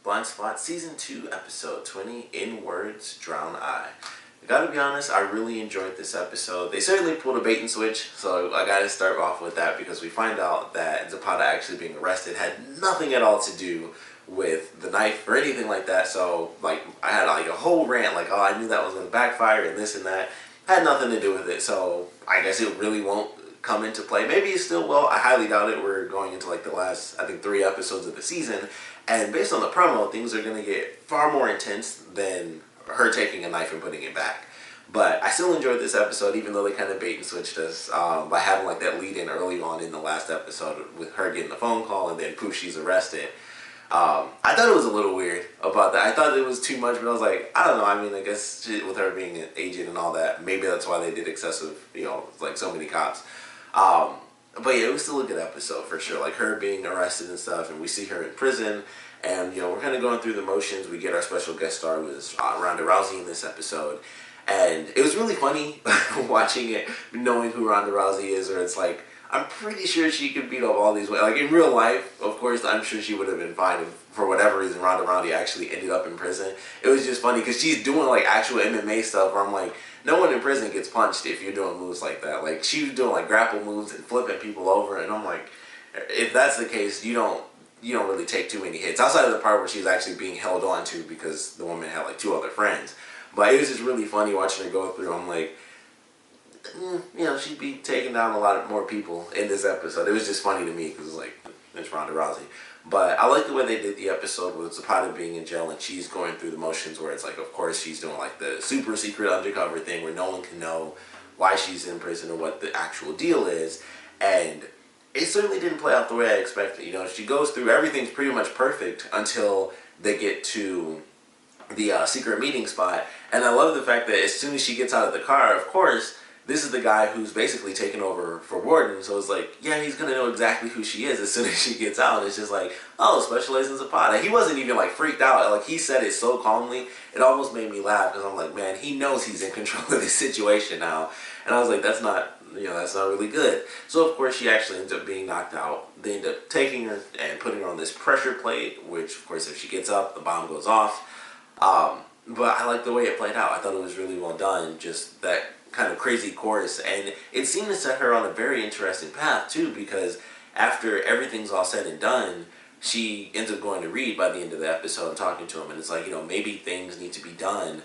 Blindspot Season 2, Episode 20, In Words, Drown I. I gotta be honest, I really enjoyed this episode. They certainly pulled a bait and switch, so I gotta start off with that because we find out that Zapata actually being arrested had nothing at all to do with the knife or anything like that. So, I had a whole rant, oh, I knew that was gonna backfire and this and that. Had nothing to do with it, so I guess it really won't come into play. Maybe it still will. I highly doubt it. We're going into the last, I think, 3 episodes of the season, and based on the promo, things are going to get far more intense than her taking a knife and putting it back. But I still enjoyed this episode, even though they kind of bait and switched us by having that lead in early on in the last episode with her getting the phone call and then poof, she's arrested. I thought it was a little weird about that. I thought it was too much, but I was like, I don't know. I mean, I guess with her being an agent and all that, maybe that's why they did excessive, so many cops. But yeah, it was still a good episode for sure. Her being arrested and stuff, and we see her in prison, and we're kind of going through the motions. We get our special guest star was Ronda Rousey in this episode, and it was really funny watching it, knowing who Ronda Rousey is. Or it's I'm pretty sure she could beat up all these women. In real life, of course, I'm sure she would have been fine if, for whatever reason, Ronda Rousey actually ended up in prison. It was just funny because she's doing actual MMA stuff where I'm like, no one in prison gets punched if you're doing moves like that. She was doing grapple moves and flipping people over, and I'm like, if that's the case, you don't really take too many hits outside of the part where she's actually being held on to because the woman had 2 other friends. But it was just really funny watching her go through. I'm like, she'd be taking down a lot more people in this episode. It was just funny to me because it's Ronda Rousey. But I like the way they did the episode with Zapata being in jail and she's going through the motions where it's of course she's doing the super secret undercover thing where no one can know why she's in prison or what the actual deal is. And it certainly didn't play out the way I expected. She goes through, everything's pretty much perfect until they get to the secret meeting spot. And I love the fact that as soon as she gets out of the car, of course, this is the guy who's basically taken over for Warden, so it's yeah, he's going to know exactly who she is as soon as she gets out. It's just oh, Special Agent Zapata. He wasn't even freaked out. He said it so calmly, it almost made me laugh because I'm like, man, he knows he's in control of this situation now. And I was like, that's not really good. So of course she actually ends up being knocked out. They end up taking her and putting her on this pressure plate, which of course if she gets up, the bomb goes off. But I like the way it played out. I thought it was really well done. Just that kind of crazy course, and it seemed to set her on a very interesting path too, because after everything's all said and done, she ends up going to Reed by the end of the episode and talking to him, and it's maybe things need to be done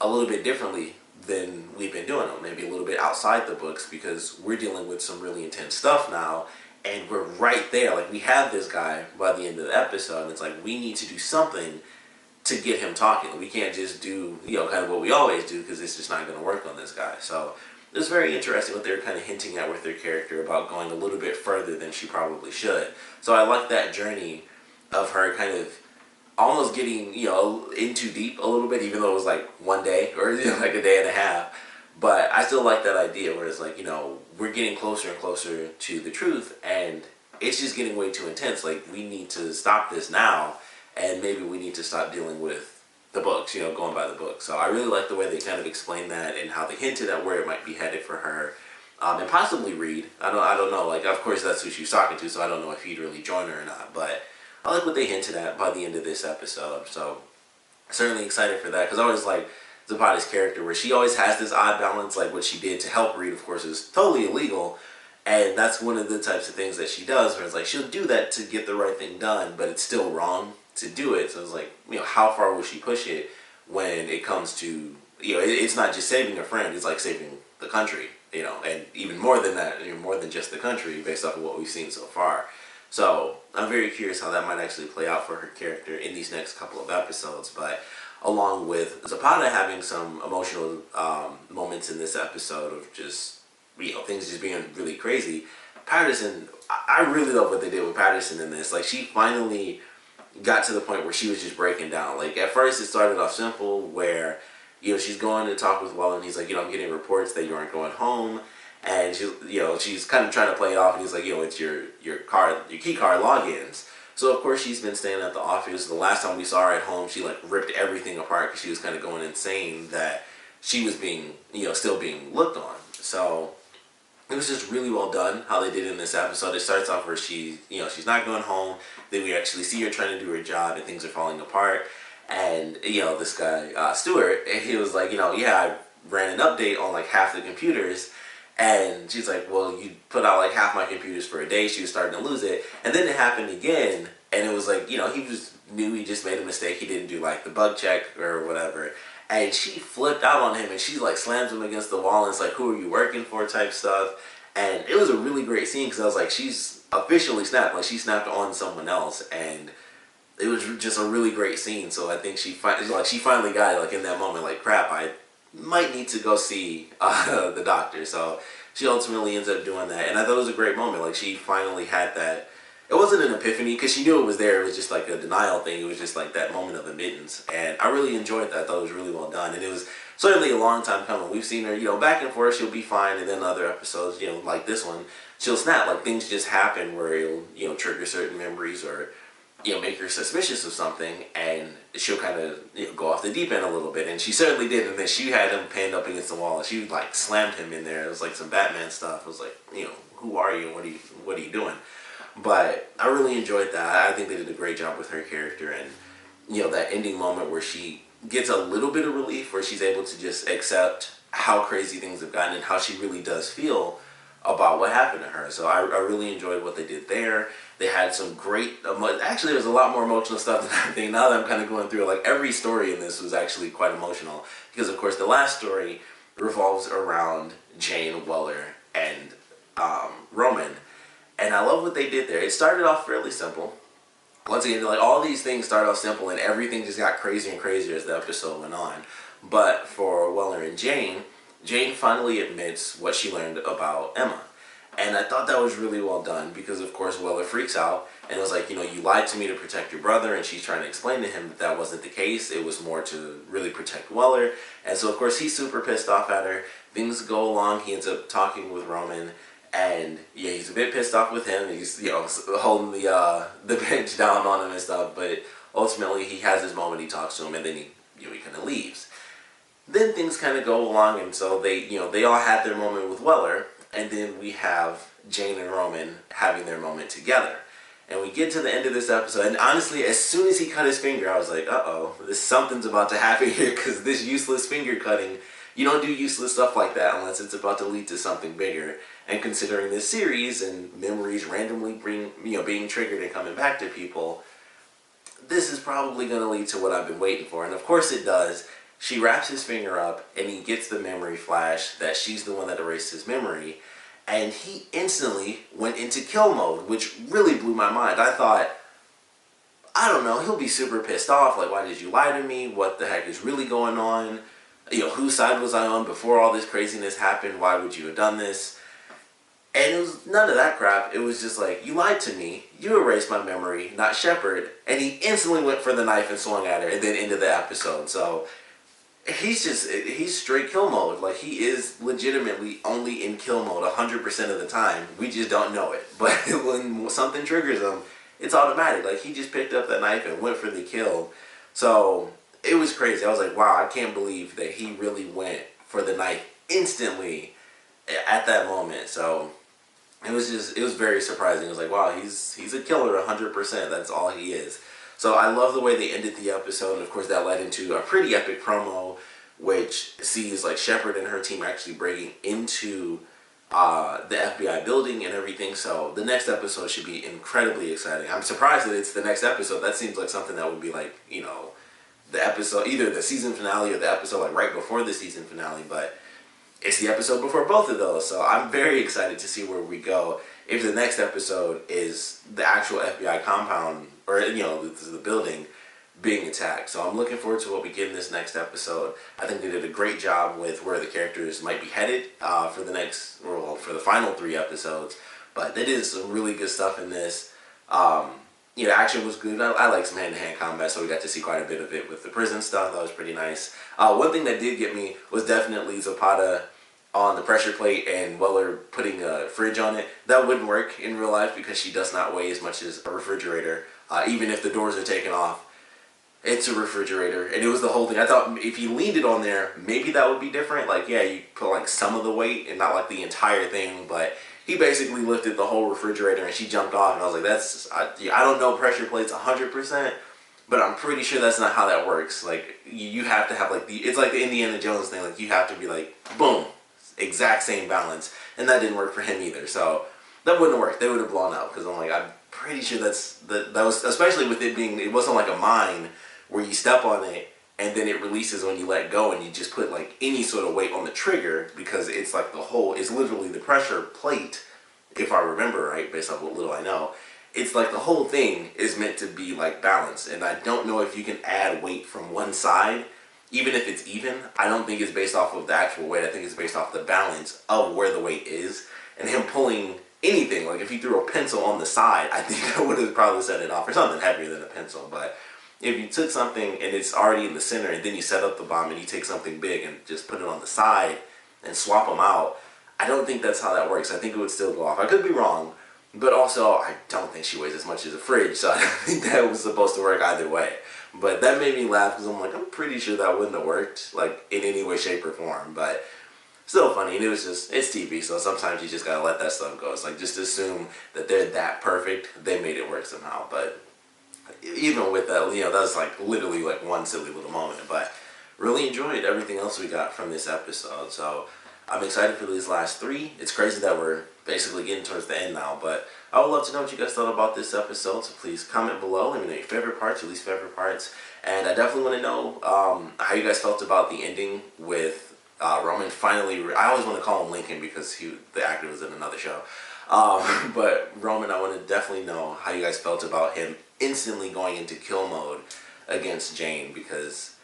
a little bit differently than we've been doing them, maybe a little bit outside the books, because we're dealing with some really intense stuff now, and we're right there. We have this guy by the end of the episode, and it's we need to do something to get him talking. We can't just do, kind of what we always do, because it's just not going to work on this guy. So it was very interesting what they were kind of hinting at with their character about going a little bit further than she probably should. So I like that journey of her kind of almost getting, in too deep a little bit, even though it was one day or a day and a half. But I still like that idea where it's we're getting closer and closer to the truth, and it's just getting way too intense. We need to stop this now. And maybe we need to stop dealing with the books, going by the book. So I really like the way they kind of explained that and how they hinted at where it might be headed for her. And possibly Reed. I don't know. Of course, that's who she's talking to, so I don't know if he'd really join her or not. But I like what they hinted at by the end of this episode. So certainly excited for that, because I always like Zapata's character, where she always has this odd balance. What she did to help Reed, of course, is totally illegal. And that's one of the types of things that she does, where it's she'll do that to get the right thing done, but it's still wrong to do it. So it's how far will she push it when it comes to, it's not just saving a friend, it's saving the country, and even more than that, more than just the country based off of what we've seen so far. So I'm very curious how that might actually play out for her character in these next couple of episodes. But along with Zapata having some emotional moments in this episode of just, things just being really crazy, Patterson, I really love what they did with Patterson in this. She finally got to the point where she was just breaking down. At first it started off simple where, she's going to talk with Welland. He's like, I'm getting reports that you aren't going home. And she's kind of trying to play it off, and he's like, it's your key card logins. So of course she's been staying at the office. The last time we saw her at home, she ripped everything apart because she was kind of going insane that she was being, still being looked on. So it was just really well done how they did in this episode. It starts off where she's not going home. Then we actually see her trying to do her job, and things are falling apart. And this guy Stuart, he was like, yeah, I ran an update on like half the computers. And she's like, well, you put out like half my computers for a day. She was starting to lose it. And then it happened again. And it was like, knew he just made a mistake. He didn't do like the bug check or whatever. And she flipped out on him, and she like slams him against the wall, and it's like, who are you working for type stuff. And it was a really great scene because I was like, she's officially snapped. Like, she snapped on someone else. And it was just a really great scene. So I think she finally got it, like, in that moment, like, crap, I might need to go see the doctor. So she ultimately ends up doing that, and I thought it was a great moment. Like, she finally had that. It wasn't an epiphany because she knew it was there. It was just like a denial thing. It was just like that moment of admittance, and I really enjoyed that. I thought it was really well done, and it was certainly a long time coming. We've seen her, back and forth. She'll be fine, and then other episodes, like this one, she'll snap. Like, things just happen where it'll, trigger certain memories or make her suspicious of something, and she'll kind of go off the deep end a little bit, and she certainly did. And then she had him pinned up against the wall, and she like slammed him in there. It was like some Batman stuff. It was like, who are you? What are you doing? But I really enjoyed that. I think they did a great job with her character, and that ending moment where she gets a little bit of relief, where she's able to just accept how crazy things have gotten and how she really does feel about what happened to her. So I really enjoyed what they did there. They had some great, actually there's a lot more emotional stuff than I think. Now that I'm kind of going through it, like, every story in this was actually quite emotional. Because of course the last story revolves around Jane, Weller, and Roman. And I love what they did there. It started off fairly simple. Once again, like, all these things started off simple, and everything just got crazier and crazier as the episode went on. But for Weller and Jane finally admits what she learned about Emma. And I thought that was really well done because, of course, Weller freaks out and was like, you lied to me to protect your brother, and she's trying to explain to him that that wasn't the case. It was more to really protect Weller. And so, of course, he's super pissed off at her. Things go along. He ends up talking with Roman. And yeah, he's a bit pissed off with him. He's holding the bench down on him and stuff. But ultimately, he has his moment. He talks to him, and then he kind of leaves. Then things kind of go along, and so they all had their moment with Weller, and then we have Jane and Roman having their moment together. And we get to the end of this episode, and honestly, as soon as he cut his finger, I was like, uh-oh, something's about to happen here, because this useless finger cutting, you don't do useless stuff like that unless it's about to lead to something bigger. And considering this series and memories randomly being triggered and coming back to people, this is probably going to lead to what I've been waiting for. And of course it does. She wraps his finger up, and he gets the memory flash that she's the one that erased his memory. And he instantly went into kill mode, which really blew my mind. I thought, I don't know, he'll be super pissed off. Like, why did you lie to me? What the heck is really going on? Whose side was I on before all this craziness happened? Why would you have done this? And it was none of that crap. It was just like, you lied to me. You erased my memory, not Shepard. And he instantly went for the knife and swung at her, and then ended the episode. So he's straight kill mode. Like, he is legitimately only in kill mode 100% of the time. We just don't know it. But when something triggers him, it's automatic. Like, he just picked up that knife and went for the kill. So it was crazy. I was like, wow, I can't believe that he really went for the knife instantly at that moment. So it was very surprising. It was like, wow, he's a killer 100%. That's all he is. So I love the way they ended the episode, and of course that led into a pretty epic promo, which sees like Shepard and her team actually breaking into the FBI building and everything. So the next episode should be incredibly exciting. I'm surprised that it's the next episode. That seems like something that would be like, the episode, either the season finale or the episode like right before the season finale, but it's the episode before both of those. So I'm very excited to see where we go. If the next episode is the actual FBI compound, or the building being attacked. So I'm looking forward to what we get in this next episode. I think they did a great job with where the characters might be headed for the final 3 episodes. But they did some really good stuff in this. The action was good. I like some hand-to-hand combat, so we got to see quite a bit of it with the prison stuff. That was pretty nice. One thing that did get me was definitely Zapata on the pressure plate and Weller putting a fridge on it. That wouldn't work in real life because she does not weigh as much as a refrigerator. Even if the doors are taken off, It's a refrigerator, and it was the whole thing. I thought if you leaned it on there, maybe that would be different. Like, yeah, you put like some of the weight and not like the entire thing, but he basically lifted the whole refrigerator, and she jumped off, and I was like, I don't know pressure plates 100%, but I'm pretty sure that's not how that works. Like, you have to have like it's like the Indiana Jones thing. Like, you have to be like, boom, exact same balance, and that didn't work for him either. So that wouldn't have worked. They would have blown out, because I'm pretty sure that was, especially with it being, it wasn't like a mine where you step on it and then it releases when you let go, and you just put like any sort of weight on the trigger, because it's like it's literally the pressure plate, if I remember right, based on what little I know. It's like the whole thing is meant to be like balanced, and I don't know if you can add weight from one side, even if it's even. I don't think it's based off of the actual weight. I think it's based off the balance of where the weight is, and him pulling anything. Like if you threw a pencil on the side, I think I would have probably set it off, or something heavier than a pencil. But if you took something and it's already in the center, and then you set up the bomb and you take something big and just put it on the side and swap them out, I don't think that's how that works. I think it would still go off. I could be wrong, but also I don't think she weighs as much as a fridge, so I don't think that was supposed to work either way. But that made me laugh, because I'm like, I'm pretty sure that wouldn't have worked like in any way, shape, or form. But still funny, and it's TV, so sometimes you just gotta let that stuff go. It's like, just assume that they're that perfect, they made it work somehow. But even with that, that's like literally like one silly little moment. But really enjoyed everything else we got from this episode, so I'm excited for these last 3. It's crazy that we're basically getting towards the end now, but I would love to know what you guys thought about this episode, so please comment below. Let me know your favorite parts, your least favorite parts, and I definitely want to know how you guys felt about the ending with Roman finally. I always want to call him Lincoln because the actor was in another show. But Roman, I want to definitely know how you guys felt about him instantly going into kill mode against Jane, because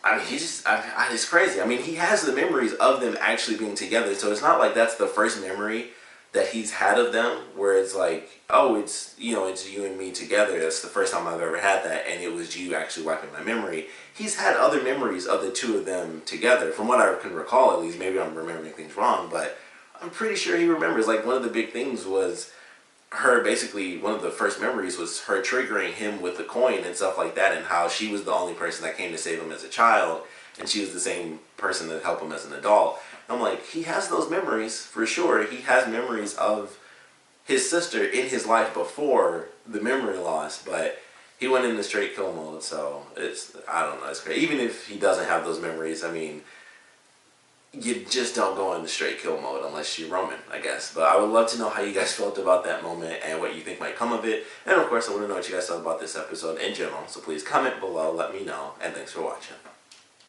I mean, it's crazy. I mean, he has the memories of them actually being together, so it's not like that's the first memory that he's had of them, where it's like, oh, it's you and me together. That's the first time I've ever had that, and it was you actually wiping my memory. He's had other memories of the two of them together, from what I can recall at least. Maybe I'm remembering things wrong, but I'm pretty sure he remembers. Like, one of the big things was her, basically, one of the first memories was her triggering him with the coin and stuff like that, and how she was the only person that came to save him as a child, and she was the same person that helped him as an adult. And I'm like, he has those memories for sure. He has memories of his sister in his life before the memory loss, but he went into straight kill mode, so I don't know, it's crazy. Even if he doesn't have those memories, I mean, you just don't go into straight kill mode unless you're Roman, I guess. But I would love to know how you guys felt about that moment and what you think might come of it. And of course, I want to know what you guys thought about this episode in general. So please comment below, let me know, and thanks for watching.